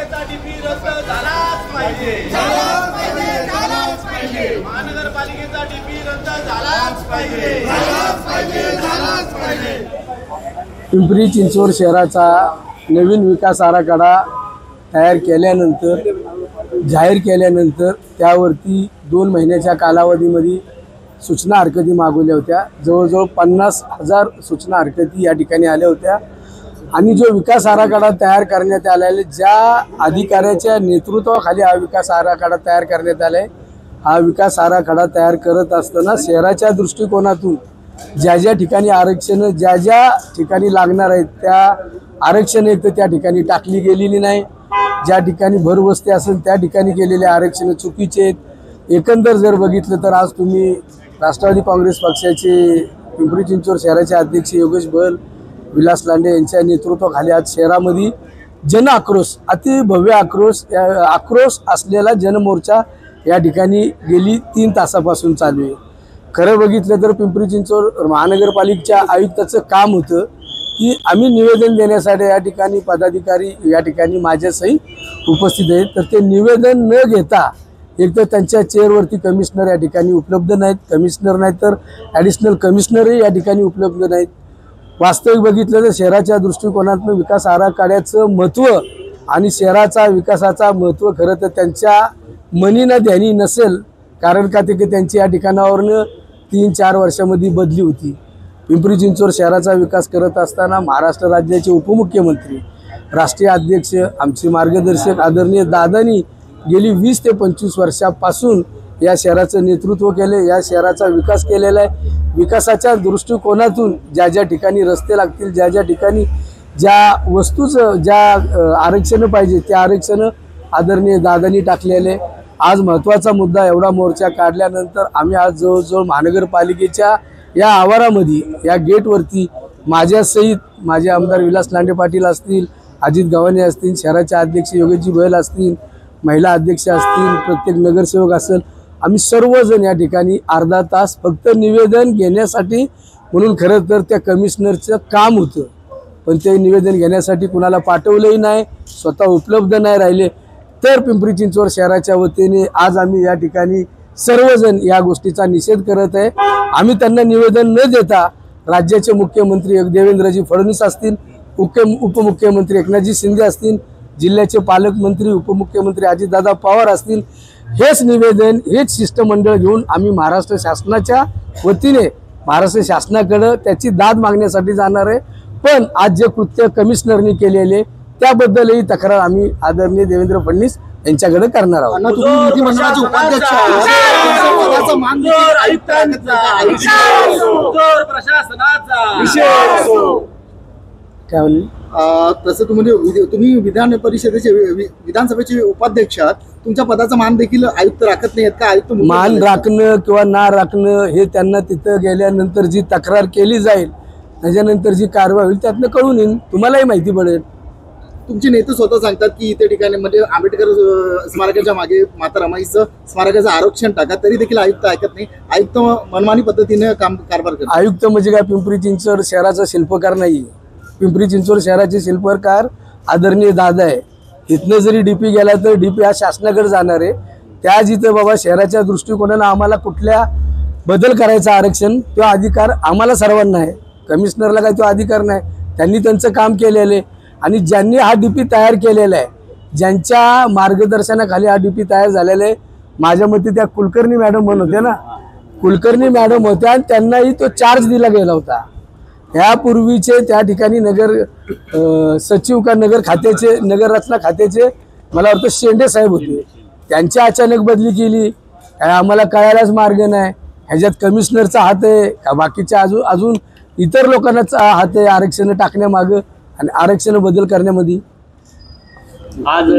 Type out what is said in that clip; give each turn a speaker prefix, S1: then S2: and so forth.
S1: महानगरपालिकेचा DP रद्द झालाच पाहिजे, महानगरपालिकेचा डीपी रद्द झालाच पाहिजे।
S2: पिंपरी चिंचवड शहराचा नवीन विकास आराखडा तयार केल्यानंतर जाहीर केल्यानंतर त्यावरती 2 महिन्याच्या कालावधीमध्ये सूचना हरकती मागवल्या होत्या। जवळजवळ 50,000 सूचना हरकती या ठिकाणी आल्या होत्या आणि जो विकास आराखडा तयार करण्यात आलेला ज्या अधिकाऱ्याच्या नेतृत्वाखाली हा विकास आराखडा तयार करण्यात आलाय, हा विकास आराखडा तयार करत असताना शहराच्या दृष्टिकोनातून ज्या ठिकाणी आरक्षण ज्या ठिकाणी लागणार आहेत त्या आरक्षण एक तर त्या ठिकाणी टाकली गेलेली नाही, ज्या ठिकाणी भरवस्ती असेल त्या ठिकाणी केलेले आरक्षण चुकीचे आहेत। एकंदर जर बघितलं तर आज तुम्ही राष्ट्रवादी काँग्रेस पक्षाचे पिंपरी चिंचवड शहराचे अध्यक्ष योगेश बल विलास लांडे यांच्या नेतृत्वाखाली आज शहरामध्ये जन आक्रोश अति भव्य आक्रोश असलेला जनमोर्चा या ठिकाणी गेली 3 तासापासून चालू आहे। खरं बघितलं तर पिंपरी चिंचवड महानगरपालिकेच्या आयुक्ताचं काम होतं की आम्ही निवेदन देण्यासाठी या ठिकाणी पदाधिकारी या ठिकाणी माझ्यासहित उपस्थित आहेत, तर ते निवेदन न घेता एक तर त्यांच्या चेअरवरती कमिशनर या ठिकाणी उपलब्ध नाहीत, कमिशनर नाही तर ॲडिशनल कमिशनरही या ठिकाणी उपलब्ध नाहीत। वास्तविक बघितलं तर शहराच्या दृष्टिकोनातून विकास आराखड्याचं महत्त्व आणि शहराचा विकासाचा महत्त्व खरं तर त्यांच्या मनीनं ध्यानी नसेल, कारण का ते त्यांची या ठिकाणावरनं 3-4 वर्षामध्ये बदली होती। पिंपरी चिंचवड शहराचा विकास करत असताना महाराष्ट्र राज्याचे उपमुख्यमंत्री राष्ट्रीय अध्यक्ष आमचे मार्गदर्शक आदरणीय दादांनी गेली 20 ते 25 वर्षापासून या शहराचं नेतृत्व केले, या शहराचा विकास केलेला आहे। विकासाच्या दृष्टिकोनातून ज्या ठिकाणी रस्ते लागतील ज्या ठिकाणी ज्या वस्तूचं ज्या आरक्षण पाहिजे त्या आरक्षण आदरणीय दादांनी टाकलेले। आज महत्त्वाचा मुद्दा एवढा मोर्चा काढल्यानंतर आम्ही आज जवळजवळ महानगरपालिकेच्या या आवारामध्ये या गेटवरती माझ्यासहित माझे आमदार विलास लांडे पाटील असतील, अजित गव्हाणे असतील, शहराचे अध्यक्ष योगेशजी बल असतील, महिला अध्यक्ष असतील, प्रत्येक नगरसेवक असेल, आम्ही सर्वजण या ठिकाणी अर्धा तास फक्त निवेदन घेण्यासाठी म्हणून खरं तर त्या कमिशनरचं काम होतं, पण ते निवेदन घेण्यासाठी कुणाला पाठवलंही नाही, स्वतः उपलब्ध नाही राहिले। तर पिंपरी चिंचवड शहराच्या वतीने आज आम्ही या ठिकाणी सर्वजण या गोष्टीचा निषेध करत आहे। आम्ही त्यांना निवेदन न देता राज्याचे मुख्यमंत्री देवेंद्रजी फडणवीस असतील, उपमुख्यमंत्री एकनाथजी शिंदे असतील, जिल्ह्याचे पालकमंत्री उपमुख्यमंत्री अजितदादा पवार असतील, हेच निवेदन हेच शिष्टमंडळ घेऊन आम्ही महाराष्ट्र शासनाच्या वतीने महाराष्ट्र शासनाकडे त्याची दाद मागण्यासाठी जाणार आहे। पण आज जे कृत्य कमिशनरनी केलेले त्याबद्दलही तक्रार आम्ही आदरणीय देवेंद्र फडणवीस यांच्याकडे करणार आहोत।
S3: तसं तुम्ही विधान परिषदेचे विधानसभेचे उपाध्यक्ष आहात, तुमच्या पदाचा मान देखील आयुक्त राखत नाहीत का? आयुक्त
S2: मान राखणं किंवा ना राखणं हे त्यांना तिथं गेल्यानंतर जी तक्रार केली जाईल त्याच्यानंतर जी कारवाई होईल त्यातनं कळून येईल, तुम्हालाही माहिती पडेल।
S3: तुमचे नेते स्वतः सांगतात की इथे ठिकाणी म्हणजे आंबेडकर स्मारकाच्या मागे माता रमाईचं स्मारकाचं आरक्षण टाका, तरी देखील आयुक्त ऐकत नाही, आयुक्त मनमानी पद्धतीने कारभार करतात।
S2: आयुक्त म्हणजे काय पिंपरी चिंचवड शहराचा शिल्पकार नाही, पिंपरी चिंचवड शहराचे शिल्पकार आदरणीय दादा आहे। इथनं जरी डीपी गेला तर डीपी हा शासनाकडे जाणार आहे, त्या जिथं बाबा शहराच्या दृष्टिकोनानं आम्हाला कुठल्या बदल करायचा आरक्षण तो अधिकार आम्हाला सर्वांना आहे, कमिशनरला काय तो अधिकार नाही। त्यांनी त्यांचं काम केलेलं आहे आणि ज्यांनी हा डीपी तयार केलेला आहे, ज्यांच्या मार्गदर्शनाखाली हा डीपी तयार झालेला आहे, माझ्या मते त्या कुलकर्णी मॅडम म्हणून होत्या ना, कुलकर्णी मॅडम होत्या आणि त्यांनाही तो चार्ज दिला गेला होता। यापूर्वीचे त्या ठिकाणी नगर सचिव का नगर खात्याचे नगर रचना खात्याचे मला वाटतं शेंडे साहेब होते, त्यांची अचानक बदली केली, आम्हाला कळायलाच मार्ग नाही। ह्याच्यात कमिशनरचा हात आहे का बाकीच्या अजून इतर लोकांचा हात आहे आरक्षण टाकण्यामागं आणि आरक्षण बदल करण्यामध्ये?
S1: आज